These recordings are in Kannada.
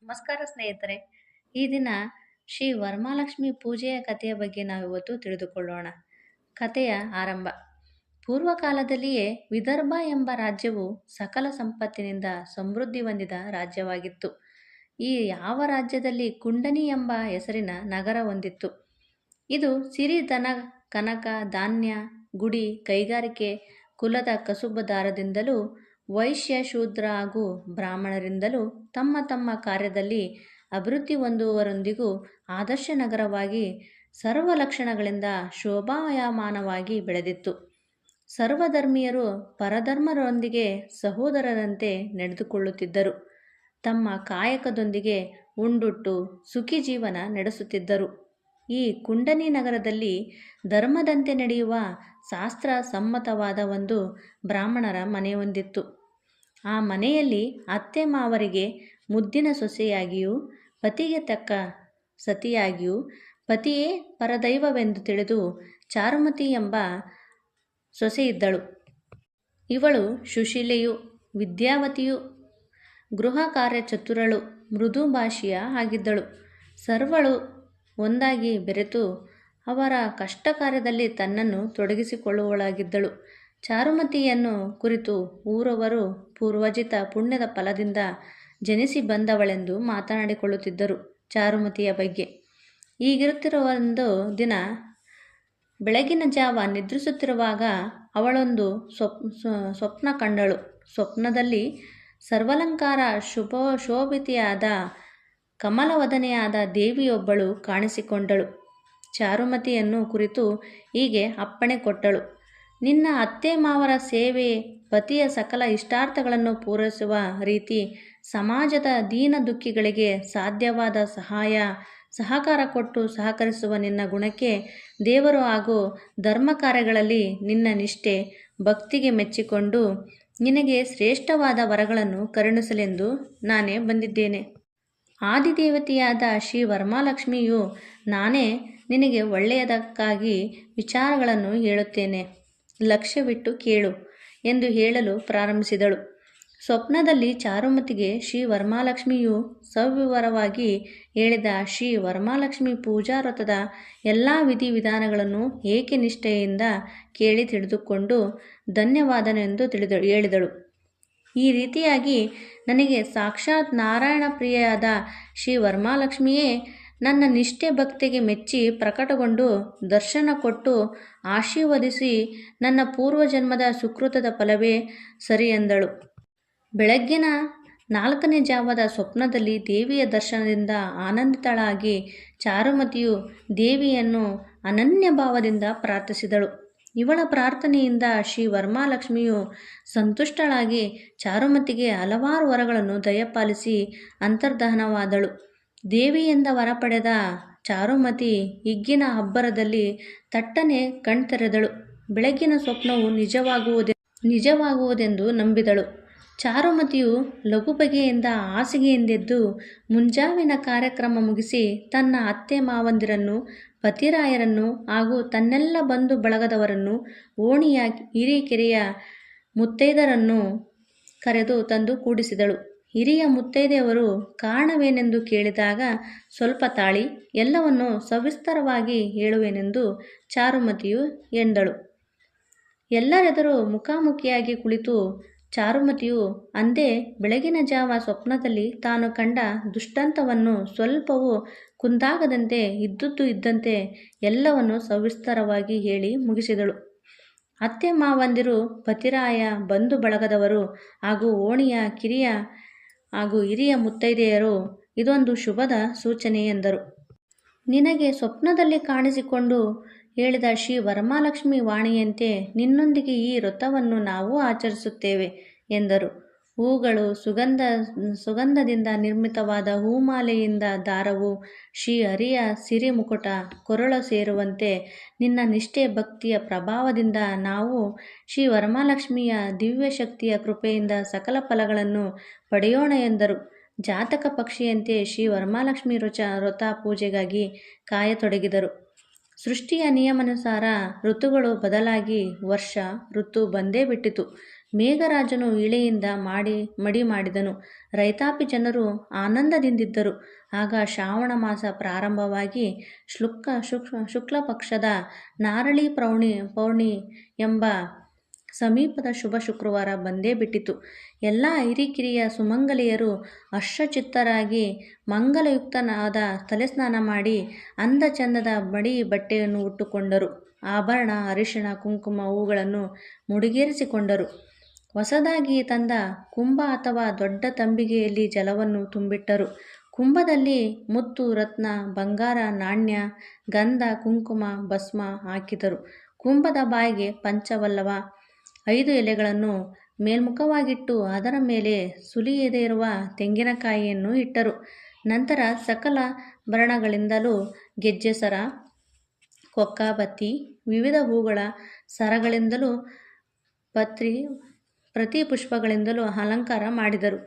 ನಮಸ್ಕಾರ ಸ್ನೇಹಿತರೆ. ಈ ದಿನ ಶ್ರೀ ವರಮಹಾಲಕ್ಷ್ಮಿ ಪೂಜೆಯ ಕಥೆಯ ಬಗ್ಗೆ ನಾವಿವತ್ತು ತಿಳಿದುಕೊಳ್ಳೋಣ. ಕಥೆಯ ಆರಂಭ. ಪೂರ್ವಕಾಲದಲ್ಲಿಯೇ ವಿದರ್ಭ ಎಂಬ ರಾಜ್ಯವು ಸಕಲ ಸಂಪತ್ತಿನಿಂದ ಸಮೃದ್ಧಿ ಹೊಂದಿದ ರಾಜ್ಯವಾಗಿತ್ತು. ಈ ಯಾವ ರಾಜ್ಯದಲ್ಲಿ ಕುಂಡನಿ ಎಂಬ ಹೆಸರಿನ ನಗರ ಹೊಂದಿತ್ತು. ಇದು ಸಿರಿ ಧನ, ಕನಕ, ಧಾನ್ಯ, ಗುಡಿ, ಕೈಗಾರಿಕೆ, ಕುಲದ ಕಸುಬುದಾರರಿಂದಲೂ ವೈಶ್ಯ, ಶೂದ್ರ ಹಾಗೂ ಬ್ರಾಹ್ಮಣರಿಂದಲೂ ತಮ್ಮ ತಮ್ಮ ಕಾರ್ಯದಲ್ಲಿ ಅಭಿವೃದ್ಧಿ ಹೊಂದುವವರೊಂದಿಗೂ ಆದರ್ಶ ನಗರವಾಗಿ ಸರ್ವ ಲಕ್ಷಣಗಳಿಂದ ಶೋಭಾಯಮಾನವಾಗಿ ಬೆಳೆದಿತ್ತು. ಸರ್ವಧರ್ಮೀಯರು ಪರಧರ್ಮರೊಂದಿಗೆ ಸಹೋದರರಂತೆ ನಡೆದುಕೊಳ್ಳುತ್ತಿದ್ದರು. ತಮ್ಮ ಕಾಯಕದೊಂದಿಗೆ ಉಂಡುಟ್ಟು ಸುಖಿ ಜೀವನ ನಡೆಸುತ್ತಿದ್ದರು. ಈ ಕುಂಡನಿ ನಗರದಲ್ಲಿ ಧರ್ಮದಂತೆ ನಡೆಯುವ ಶಾಸ್ತ್ರ ಸಮ್ಮತವಾದ ಒಂದು ಬ್ರಾಹ್ಮಣರ ಮನೆಯೊಂದಿತ್ತು. ಆ ಮನೆಯಲ್ಲಿ ಅತ್ತೆ ಮಾವರಿಗೆ ಮುದ್ದಿನ ಸೊಸೆಯಾಗಿಯೂ ಪತಿಗೆ ತಕ್ಕ ಸತಿಯಾಗಿಯೂ ಪತಿಯೇ ಪರದೈವವೆಂದು ತಿಳಿದು ಚಾರುಮತಿ ಎಂಬ ಸೊಸೆಯಿದ್ದಳು. ಇವಳು ಸುಶೀಲೆಯೂ ವಿದ್ಯಾವತಿಯೂ ಗೃಹ ಕಾರ್ಯಚತುರಳು, ಮೃದು ಭಾಷೆಯ ಆಗಿದ್ದಳು. ಸರ್ವಳು ಒಂದಾಗಿ ಬೆರೆತು ಅವರ ಕಷ್ಟ ಕಾರ್ಯದಲ್ಲಿ ತನ್ನನ್ನು ತೊಡಗಿಸಿಕೊಳ್ಳುವಳಾಗಿದ್ದಳು. ಚಾರುಮತಿಯನ್ನು ಕುರಿತು ಊರವರು ಪೂರ್ವಜಿತ ಪುಣ್ಯದ ಫಲದಿಂದ ಜನಿಸಿ ಬಂದವಳೆಂದು ಮಾತನಾಡಿಕೊಳ್ಳುತ್ತಿದ್ದರು. ಚಾರುಮತಿಯ ಬಗ್ಗೆ ಹೀಗಿರುತ್ತಿರುವ ಒಂದು ದಿನ ಬೆಳಗಿನ ಜಾವ ನಿದ್ರಿಸುತ್ತಿರುವಾಗ ಅವಳೊಂದು ಸ್ವಪ್ನ ಕಂಡಳು. ಸ್ವಪ್ನದಲ್ಲಿ ಸರ್ವಾಲಂಕಾರ ಶೋಭಿತೆಯಾದ ಕಮಲವದನೆಯಾದ ದೇವಿಯೊಬ್ಬಳು ಕಾಣಿಸಿಕೊಂಡಳು. ಚಾರುಮತಿಯನ್ನು ಕುರಿತು ಹೀಗೆ ಅಪ್ಪಣೆ ಕೊಟ್ಟಳು. ನಿನ್ನ ಅತ್ತೆ ಮಾವರ ಸೇವೆ, ಪತಿಯ ಸಕಲ ಇಷ್ಟಾರ್ಥಗಳನ್ನು ಪೂರೈಸುವ ರೀತಿ, ಸಮಾಜದ ದೀನ ದುಃಖಿಗಳಿಗೆ ಸಾಧ್ಯವಾದ ಸಹಕಾರ ಕೊಟ್ಟು ಸಹಕರಿಸುವ ನಿನ್ನ ಗುಣಕ್ಕೆ ದೇವರು ಹಾಗೂ ಧರ್ಮ ಕಾರ್ಯಗಳಲ್ಲಿ ನಿನ್ನ ನಿಷ್ಠೆ, ಭಕ್ತಿಗೆ ಮೆಚ್ಚಿಕೊಂಡು ನಿನಗೆ ಶ್ರೇಷ್ಠವಾದ ವರಗಳನ್ನು ಕರುಣಿಸಲೆಂದು ನಾನೇ ಬಂದಿದ್ದೇನೆ. ಆದಿದೇವತೆಯಾದ ಶ್ರೀ ವರಮಹಾಲಕ್ಷ್ಮಿಯು ನಾನೇ ನಿನಗೆ ಒಳ್ಳೆಯದಕ್ಕಾಗಿ ವಿಚಾರಗಳನ್ನು ಹೇಳುತ್ತೇನೆ, ಲಕ್ಷ್ಯವಿಟ್ಟು ಕೇಳು ಎಂದು ಹೇಳಲು ಪ್ರಾರಂಭಿಸಿದಳು. ಸ್ವಪ್ನದಲ್ಲಿ ಚಾರುಮತಿಗೆ ಶ್ರೀ ವರಮಹಾಲಕ್ಷ್ಮಿಯು ಸವಿವರವಾಗಿ ಹೇಳಿದ ಶ್ರೀ ವರಮಹಾಲಕ್ಷ್ಮಿ ಪೂಜಾ ವ್ರತದ ಎಲ್ಲ ವಿಧಿವಿಧಾನಗಳನ್ನು ಏಕನಿಷ್ಠೆಯಿಂದ ಕೇಳಿ ತಿಳಿದುಕೊಂಡು ಧನ್ಯವಾದನೆಂದು ಹೇಳಿದಳು. ಈ ರೀತಿಯಾಗಿ ನನಗೆ ಸಾಕ್ಷಾತ್ ನಾರಾಯಣ ಪ್ರಿಯೆಯಾದ ಶ್ರೀ ವರಮಹಾಲಕ್ಷ್ಮಿಯೇ ನನ್ನ ನಿಷ್ಠೆ ಭಕ್ತಿಗೆ ಮೆಚ್ಚಿ ಪ್ರಕಟಗೊಂಡು ದರ್ಶನ ಕೊಟ್ಟು ಆಶೀರ್ವದಿಸಿ ನನ್ನ ಪೂರ್ವಜನ್ಮದ ಸುಕೃತದ ಫಲವೇ ಸರಿ ಎಂದಳು. ಬೆಳಗ್ಗಿನ 4ನೇ ಜಾವದ ಸ್ವಪ್ನದಲ್ಲಿ ದೇವಿಯ ದರ್ಶನದಿಂದ ಆನಂದಿತಳಾಗಿ ಚಾರುಮತಿಯು ದೇವಿಯನ್ನು ಅನನ್ಯ ಭಾವದಿಂದ ಪ್ರಾರ್ಥಿಸಿದಳು. ಇವಳ ಪ್ರಾರ್ಥನೆಯಿಂದ ಶ್ರೀ ವರಮಹಾಲಕ್ಷ್ಮಿಯು ಸಂತುಷ್ಟಳಾಗಿ ಚಾರುಮತಿಗೆ ಹಲವಾರು ವರಗಳನ್ನು ದಯಪಾಲಿಸಿ ಅಂತರ್ಧಾನವಾದಳು. ದೇವಿಯಿಂದ ವರ ಪಡೆದ ಚಾರುಮತಿ ಹಿಗ್ಗಿನ ಅಬ್ಬರದಲ್ಲಿ ತಟ್ಟನೆ ಕಣ್ತೆರೆದಳು. ಬೆಳಗಿನ ಸ್ವಪ್ನವು ನಿಜವಾಗುವುದೆಂದು ನಂಬಿದಳು. ಚಾರುಮತಿಯು ಲಘುಬಗೆಯಿಂದ ಹಾಸಿಗೆಯಿಂದೆದ್ದು ಮುಂಜಾವಿನ ಕಾರ್ಯಕ್ರಮ ಮುಗಿಸಿ ತನ್ನ ಅತ್ತೆ ಮಾವಂದಿರನ್ನು, ಪತಿರಾಯರನ್ನು ಹಾಗೂ ತನ್ನೆಲ್ಲ ಬಂಧು ಬಳಗದವರನ್ನು, ಓಣಿಯ ಹಿರಿಕೆರೆಯ ಮುತ್ತೈದರನ್ನು ಕರೆದು ತಂದು ಕೂಡಿಸಿದಳು. ಹಿರಿಯ ಮುತ್ತೈದೆಯವರು ಕಾರಣವೇನೆಂದು ಕೇಳಿದಾಗ ಸ್ವಲ್ಪ ತಾಳಿ, ಎಲ್ಲವನ್ನು ಸವಿಸ್ತರವಾಗಿ ಹೇಳುವೆನೆಂದು ಚಾರುಮತಿಯು ಎಂದಳು. ಎಲ್ಲರೆದುರು ಮುಖಾಮುಖಿಯಾಗಿ ಕುಳಿತು ಚಾರುಮತಿಯು ಅಂದೇ ಬೆಳಗಿನ ಜಾವ ಸ್ವಪ್ನದಲ್ಲಿ ತಾನು ಕಂಡ ದೃಷ್ಟಾಂತವನ್ನು ಸ್ವಲ್ಪವೂ ಕುಂದಾಗದಂತೆ ಇದ್ದುದು ಇದ್ದಂತೆ ಎಲ್ಲವನ್ನು ಸವಿಸ್ತರವಾಗಿ ಹೇಳಿ ಮುಗಿಸಿದಳು. ಅತ್ತೆ ಮಾವಂದಿರು, ಪತಿರಾಯ, ಬಂಧು ಬಳಗದವರು ಹಾಗೂ ಓಣಿಯ ಕಿರಿಯ ಹಾಗೂ ಹಿರಿಯ ಮುತ್ತೈದೆಯರು ಇದೊಂದು ಶುಭದ ಸೂಚನೆ ಎಂದರು. ನಿನಗೆ ಸ್ವಪ್ನದಲ್ಲಿ ಕಾಣಿಸಿಕೊಂಡು ಹೇಳಿದ ಶ್ರೀ ವರಮಹಾಲಕ್ಷ್ಮಿ ವಾಣಿಯಂತೆ ನಿನ್ನೊಂದಿಗೆ ಈ ವ್ರತವನ್ನು ನಾವು ಆಚರಿಸುತ್ತೇವೆ ಎಂದರು. ಹೂಗಳು, ಸುಗಂಧದಿಂದ ನಿರ್ಮಿತವಾದ ಹೂಮಾಲೆಯಿಂದ ದಾರವು ಶ್ರೀ ಹರಿಯ ಸಿರಿ ಮುಕುಟ ಕೊರಳ ಸೇರುವಂತೆ ನಿನ್ನ ನಿಷ್ಠೆ ಭಕ್ತಿಯ ಪ್ರಭಾವದಿಂದ ನಾವು ಶ್ರೀ ವರಮಹಾಲಕ್ಷ್ಮಿಯ ದಿವ್ಯ ಶಕ್ತಿಯ ಕೃಪೆಯಿಂದ ಸಕಲ ಫಲಗಳನ್ನು ಪಡೆಯೋಣ ಎಂದರು. ಜಾತಕ ಪಕ್ಷಿಯಂತೆ ಶ್ರೀ ವರಮಹಾಲಕ್ಷ್ಮಿ ವ್ರತ ಪೂಜೆಗಾಗಿ ಕಾಯತೊಡಗಿದರು. ಸೃಷ್ಟಿಯ ನಿಯಮಾನುಸಾರ ಋತುಗಳು ಬದಲಾಗಿ ವರ್ಷ ಋತು ಬಂದೇ ಬಿಟ್ಟಿತು. ಮೇಘರಾಜನು ಇಳೆಯಿಂದ ಮಡಿ ಮಾಡಿದನು. ರೈತಾಪಿ ಜನರು ಆನಂದದಿಂದಿದ್ದರು. ಆಗ ಶ್ರಾವಣ ಮಾಸ ಪ್ರಾರಂಭವಾಗಿ ಶುಕ್ಲ ಪಕ್ಷದ ನಾರಳಿ ಪೌರ್ಣಿ ಎಂಬ ಸಮೀಪದ ಶುಭ ಶುಕ್ರವಾರ ಬಂದೇ ಬಿಟ್ಟಿತು. ಎಲ್ಲ ಹಿರಿಕಿರಿಯ ಸುಮಂಗಲಿಯರು ಹರ್ಷಚಿತ್ತರಾಗಿ ಮಂಗಲಯುಕ್ತನಾದ ತಲೆಸ್ನಾನ ಮಾಡಿ ಅಂದ ಚಂದದ ಮಡಿ ಬಟ್ಟೆಯನ್ನು ಉಟ್ಟುಕೊಂಡರು. ಆಭರಣ, ಅರಿಶಿಣ, ಕುಂಕುಮ, ಹೂಗಳನ್ನು ಮುಡಿಗೇರಿಸಿಕೊಂಡರು. ಹೊಸದಾಗಿ ತಂದ ಕುಂಭ ಅಥವಾ ದೊಡ್ಡ ತಂಬಿಗೆಯಲ್ಲಿ ಜಲವನ್ನು ತುಂಬಿಟ್ಟರು. ಕುಂಭದಲ್ಲಿ ಮುತ್ತು, ರತ್ನ, ಬಂಗಾರ, ನಾಣ್ಯ, ಗಂಧ, ಕುಂಕುಮ, ಭಸ್ಮ ಹಾಕಿದರು. ಕುಂಭದ ಬಾಯಿಗೆ ಪಂಚವಲ್ಲವ 5 ಎಲೆಗಳನ್ನು ಮೇಲ್ಮುಖವಾಗಿಟ್ಟು ಅದರ ಮೇಲೆ ಸುಲಿಯದೇ ಇರುವ ತೆಂಗಿನಕಾಯಿಯನ್ನು ಇಟ್ಟರು. ನಂತರ ಸಕಲ ಭರಣಗಳಿಂದಲೂ ಗೆಜ್ಜೆ ಸರ, ಕೊಕ್ಕಬತ್ತಿ, ವಿವಿಧ ಹೂಗಳ ಸರಗಳಿಂದಲೂ ಪ್ರತಿ ಪುಷ್ಪಗಳಿಂದಲೂ ಅಲಂಕಾರ ಮಾಡಿದರು.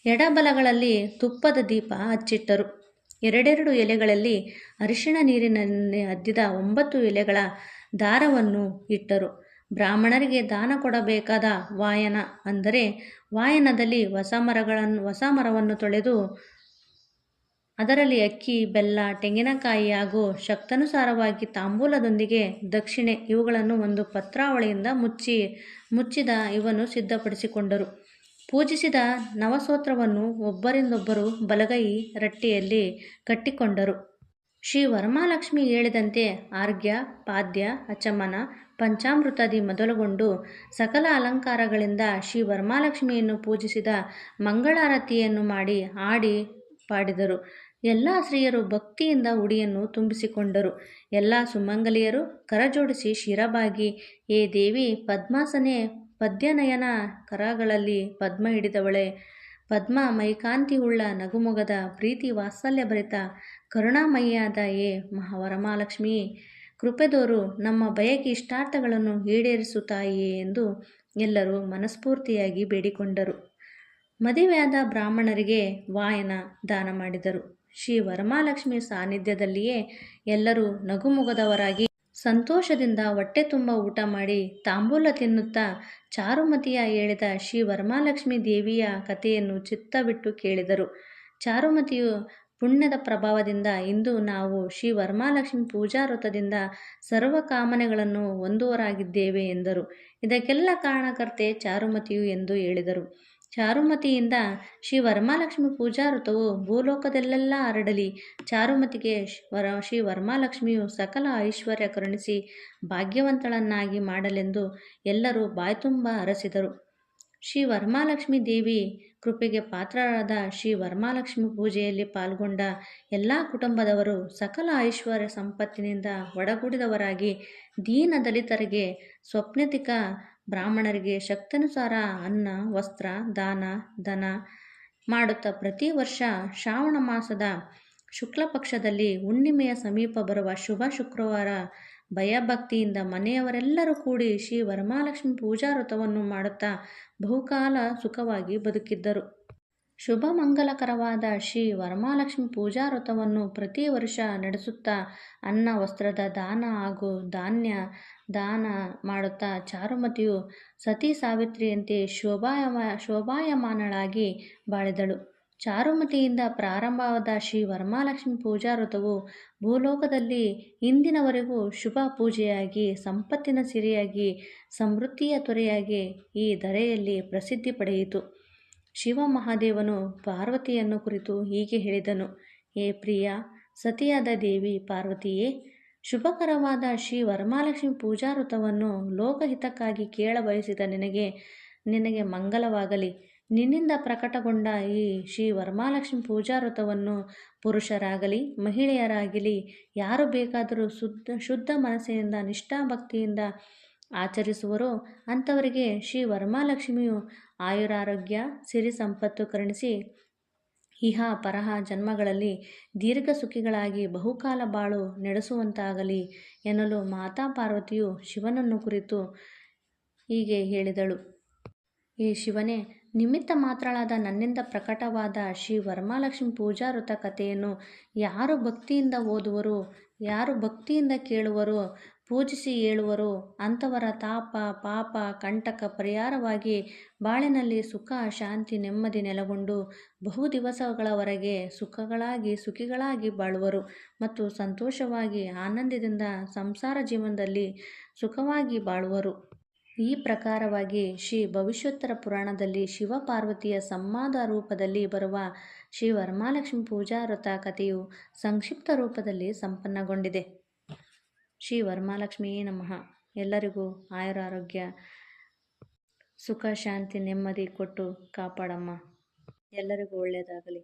ಎಡಬಲಗಳಲ್ಲಿ ತುಪ್ಪದ ದೀಪ ಹಚ್ಚಿಟ್ಟರು. 2 ಎಲೆಗಳಲ್ಲಿ ಅರಿಶಿಣ ನೀರಿನಲ್ಲಿ ಅದ್ದಿದ 9 ಎಲೆಗಳ ದಾರವನ್ನು ಇಟ್ಟರು. ಬ್ರಾಹ್ಮಣರಿಗೆ ದಾನ ಕೊಡಬೇಕಾದ ವಾಯನ ಅಂದರೆ ವಾಯನದಲ್ಲಿ ಹೊಸ ಮರವನ್ನು ತೊಳೆದು ಅದರಲ್ಲಿ ಅಕ್ಕಿ, ಬೆಲ್ಲ, ತೆಂಗಿನಕಾಯಿ ಹಾಗೂ ಶಕ್ತಾನುಸಾರವಾಗಿ ತಾಂಬೂಲದೊಂದಿಗೆ ದಕ್ಷಿಣೆ ಇವುಗಳನ್ನು ಒಂದು ಪತ್ರಾವಳಿಯಿಂದ ಮುಚ್ಚಿದ ಇವನ್ನು ಸಿದ್ಧಪಡಿಸಿಕೊಂಡರು. ಪೂಜಿಸಿದ ನವಸ್ತೋತ್ರವನ್ನು ಒಬ್ಬರಿಂದೊಬ್ಬರು ಬಲಗೈ ರಟ್ಟಿಯಲ್ಲಿ ಕಟ್ಟಿಕೊಂಡರು. ಶ್ರೀ ವರಮಹಾಲಕ್ಷ್ಮಿ ಹೇಳಿದಂತೆ ಅರ್ಘ್ಯ, ಪಾದ್ಯ, ಅಚಮನ, ಪಂಚಾಮೃತಾದಿ ಮೊದಲುಗೊಂಡು ಸಕಲ ಅಲಂಕಾರಗಳಿಂದ ಶ್ರೀ ವರಮಹಾಲಕ್ಷ್ಮಿಯನ್ನು ಪೂಜಿಸಿದ ಮಂಗಳಾರತಿಯನ್ನು ಮಾಡಿ ಹಾಡಿ ಪಾಡಿದರು. ಎಲ್ಲ ಸ್ತ್ರೀಯರು ಭಕ್ತಿಯಿಂದ ಉಡಿಯನ್ನು ತುಂಬಿಸಿಕೊಂಡರು. ಎಲ್ಲ ಸುಮಂಗಲಿಯರು ಕರಜೋಡಿಸಿ ಶಿರಬಾಗಿ, ಏ ದೇವಿ ಪದ್ಮಾಸನೆ, ಪದ್ಯನಯನ, ಕರಗಳಲ್ಲಿ ಪದ್ಮ ಹಿಡಿದವಳೆ, ಪದ್ಮ ಮೈಕಾಂತಿ ಉಳ್ಳ ನಗುಮೊಗದ ಪ್ರೀತಿ ವಾತ್ಸಲ್ಯಭರಿತ ಕರುಣಾಮಯಿಯಾದ ಏ ವರಮಹಾಲಕ್ಷ್ಮಿ, ಕೃಪೆದೋರು ನಮ್ಮ ಬಯಕೆ ಇಷ್ಟಾರ್ಥಗಳನ್ನು ಈಡೇರಿಸು ತಾಯಿಯೇ ಎಂದು ಎಲ್ಲರೂ ಮನಸ್ಫೂರ್ತಿಯಾಗಿ ಬೇಡಿಕೊಂಡರು. ಮದುವೆಯಾದ ಬ್ರಾಹ್ಮಣರಿಗೆ ವಾಯನ ದಾನ ಮಾಡಿದರು. ಶ್ರೀ ವರಮಹಾಲಕ್ಷ್ಮಿ ಸಾನ್ನಿಧ್ಯದಲ್ಲಿಯೇ ಎಲ್ಲರೂ ನಗುಮೊಗದವರಾಗಿ ಸಂತೋಷದಿಂದ ಹೊಟ್ಟೆ ತುಂಬ ಊಟ ಮಾಡಿ ತಾಂಬೂಲ ತಿನ್ನುತ್ತಾ ಚಾರುಮತಿಯ ಹೇಳಿದ ಶ್ರೀ ವರಮಹಾಲಕ್ಷ್ಮಿ ದೇವಿಯ ಕಥೆಯನ್ನು ಚಿತ್ತವಿಟ್ಟು ಕೇಳಿದರು. ಚಾರುಮತಿಯು ಪುಣ್ಯದ ಪ್ರಭಾವದಿಂದ ಇಂದು ನಾವು ಶ್ರೀ ವರಮಹಾಲಕ್ಷ್ಮಿ ಪೂಜಾ ವ್ರತದಿಂದ ಸರ್ವ ಕಾಮನೆಗಳನ್ನು ಹೊಂದುವರಾಗಿದ್ದೇವೆ ಎಂದರು. ಇದಕ್ಕೆಲ್ಲ ಕಾರಣಕರ್ತೆ ಚಾರುಮತಿಯು ಎಂದು ಹೇಳಿದರು. ಚಾರುಮತಿಯಿಂದ ಶ್ರೀ ವರಮಹಾಲಕ್ಷ್ಮಿ ಪೂಜಾ ವ್ರತವು ಭೂಲೋಕದಲ್ಲೆಲ್ಲ ಹರಡಲಿ. ಚಾರುಮತಿಗೆ ಶ್ರೀ ವರಮಹಾಲಕ್ಷ್ಮಿಯು ಸಕಲ ಐಶ್ವರ್ಯ ಕರುಣಿಸಿ ಭಾಗ್ಯವಂತಳನ್ನಾಗಿ ಮಾಡಲೆಂದು ಎಲ್ಲರೂ ಬಾಯ್ತುಂಬ ಹರಸಿದರು. ಶ್ರೀ ವರಮಹಾಲಕ್ಷ್ಮಿ ದೇವಿ ಕೃಪೆಗೆ ಪಾತ್ರರಾದ ಶ್ರೀ ವರಮಹಾಲಕ್ಷ್ಮಿ ಪೂಜೆಯಲ್ಲಿ ಪಾಲ್ಗೊಂಡ ಎಲ್ಲ ಕುಟುಂಬದವರು ಸಕಲ ಐಶ್ವರ್ಯ ಸಂಪತ್ತಿನಿಂದ ಒಡಗೂಡಿದವರಾಗಿ ದೀನ ದಲಿತರಿಗೆ, ಸ್ವಪ್ನತಿಕ ಬ್ರಾಹ್ಮಣರಿಗೆ ಶಕ್ತಾನುಸಾರ ಅನ್ನ, ವಸ್ತ್ರ, ದಾನ, ಧನ ಮಾಡುತ್ತಾ ಪ್ರತಿ ವರ್ಷ ಶ್ರಾವಣ ಮಾಸದ ಶುಕ್ಲ ಪಕ್ಷದಲ್ಲಿ ಹುಣ್ಣಿಮೆಯ ಸಮೀಪ ಬರುವ ಶುಭ ಶುಕ್ರವಾರ ಭಯಭಕ್ತಿಯಿಂದ ಮನೆಯವರೆಲ್ಲರೂ ಕೂಡಿ ಶ್ರೀ ವರಮಹಾಲಕ್ಷ್ಮಿ ಪೂಜಾ ವ್ರತವನ್ನು ಮಾಡುತ್ತಾ ಬಹುಕಾಲ ಸುಖವಾಗಿ ಬದುಕಿದ್ದರು. ಶುಭ ಮಂಗಲಕರವಾದ ಶ್ರೀ ವರಮಹಾಲಕ್ಷ್ಮಿ ಪೂಜಾ ವ್ರತವನ್ನು ಪ್ರತಿ ವರ್ಷ ನಡೆಸುತ್ತಾ ಅನ್ನ, ವಸ್ತ್ರದ ದಾನ ಹಾಗೂ ಧಾನ್ಯ ದಾನ ಮಾಡುತ್ತಾ ಚಾರುಮತಿಯು ಸತಿ ಸಾವಿತ್ರಿಯಂತೆ ಶೋಭಾಯಮಾನಳಾಗಿ ಬಾಳಿದಳು. ಚಾರುಮತಿಯಿಂದ ಪ್ರಾರಂಭವಾದ ಶ್ರೀ ವರಮಹಾಲಕ್ಷ್ಮಿ ಪೂಜಾ ವ್ರತವು ಭೂಲೋಕದಲ್ಲಿ ಇಂದಿನವರೆಗೂ ಶುಭ ಪೂಜೆಯಾಗಿ, ಸಂಪತ್ತಿನ ಸಿರಿಯಾಗಿ, ಸಮೃದ್ಧಿಯ ತೊರೆಯಾಗಿ ಈ ಧರೆಯಲ್ಲಿ ಪ್ರಸಿದ್ಧಿ ಪಡೆಯಿತು. ಶಿವ ಮಹಾದೇವನು ಪಾರ್ವತಿಯನ್ನು ಕುರಿತು ಹೀಗೆ ಹೇಳಿದನು. ಹೇ ಪ್ರಿಯ ಸತಿಯಾದ ದೇವಿ ಪಾರ್ವತಿಯೇ, ಶುಭಕರವಾದ ಶ್ರೀ ವರಮಹಾಲಕ್ಷ್ಮಿ ಪೂಜಾ ವ್ರತವನ್ನು ಲೋಕಹಿತಕ್ಕಾಗಿ ಕೇಳಬಯಸಿದ ನಿನಗೆ ಮಂಗಲವಾಗಲಿ. ನಿನ್ನಿಂದ ಪ್ರಕಟಗೊಂಡ ಈ ಶ್ರೀ ವರಮಹಾಲಕ್ಷ್ಮಿ ಪೂಜಾ ವ್ರತವನ್ನು ಪುರುಷರಾಗಲಿ ಮಹಿಳೆಯರಾಗಲಿ ಯಾರು ಬೇಕಾದರೂ ಶುದ್ಧ ಮನಸ್ಸಿನಿಂದ ನಿಷ್ಠಾಭಕ್ತಿಯಿಂದ ಆಚರಿಸುವರೋ ಅಂಥವರಿಗೆ ಶ್ರೀ ವರಮಹಾಲಕ್ಷ್ಮಿಯು ಆಯುರಾರೋಗ್ಯ, ಸಿರಿ ಸಂಪತ್ತು ಕರುಣಿಸಿ ಇಹ ಪರಹ ಜನ್ಮಗಳಲ್ಲಿ ದೀರ್ಘ ಸುಖಿಗಳಾಗಿ ಬಹುಕಾಲ ಬಾಳು ನಡೆಸುವಂತಾಗಲಿ ಎನ್ನಲು ಮಾತಾ ಪಾರ್ವತಿಯು ಶಿವನನ್ನು ಕುರಿತು ಹೀಗೆ ಹೇಳಿದಳು. ಹೇ ಶಿವನೇ, ನಿಮಿತ್ತ ಮಾತ್ರಳಾದ ನನ್ನಿಂದ ಪ್ರಕಟವಾದ ಶ್ರೀ ವರಮಹಾಲಕ್ಷ್ಮಿ ಪೂಜಾ ವ್ರತ ಕಥೆಯನ್ನು ಯಾರು ಭಕ್ತಿಯಿಂದ ಓದುವರೋ, ಯಾರು ಭಕ್ತಿಯಿಂದ ಕೇಳುವರೋ, ಪೂಜಿಸಿ ಹೇಳುವರೋ ಅಂಥವರ ತಾಪ ಪಾಪ ಕಂಟಕ ಪರಿಹಾರವಾಗಿ ಬಾಳಿನಲ್ಲಿ ಸುಖ ಶಾಂತಿ ನೆಮ್ಮದಿ ನೆಲೆಗೊಂಡು ಬಹು ದಿವಸಗಳವರೆಗೆ ಸುಖಿಗಳಾಗಿ ಬಾಳುವರು ಮತ್ತು ಸಂತೋಷವಾಗಿ ಆನಂದದಿಂದ ಸಂಸಾರ ಜೀವನದಲ್ಲಿ ಸುಖವಾಗಿ ಬಾಳುವರು. ಈ ಪ್ರಕಾರವಾಗಿ ಶ್ರೀ ಭವಿಷ್ಯೋತ್ತರ ಪುರಾಣದಲ್ಲಿ ಶಿವ ಪಾರ್ವತಿಯ ಸಂವಾದ ರೂಪದಲ್ಲಿ ಬರುವ ಶ್ರೀ ವರಮಹಾಲಕ್ಷ್ಮಿ ಪೂಜಾ ವ್ರತ ಕಥೆಯು ಸಂಕ್ಷಿಪ್ತ ರೂಪದಲ್ಲಿ ಸಂಪನ್ನಗೊಂಡಿದೆ. ಶ್ರೀ ವರಮಹಾಲಕ್ಷ್ಮಿಯೇ ನಮಃ. ಎಲ್ಲರಿಗೂ ಆಯುರಾರೋಗ್ಯ ಸುಖ ಶಾಂತಿ ನೆಮ್ಮದಿ ಕೊಟ್ಟು ಕಾಪಾಡಮ್ಮ. ಎಲ್ಲರಿಗೂ ಒಳ್ಳೆಯದಾಗಲಿ.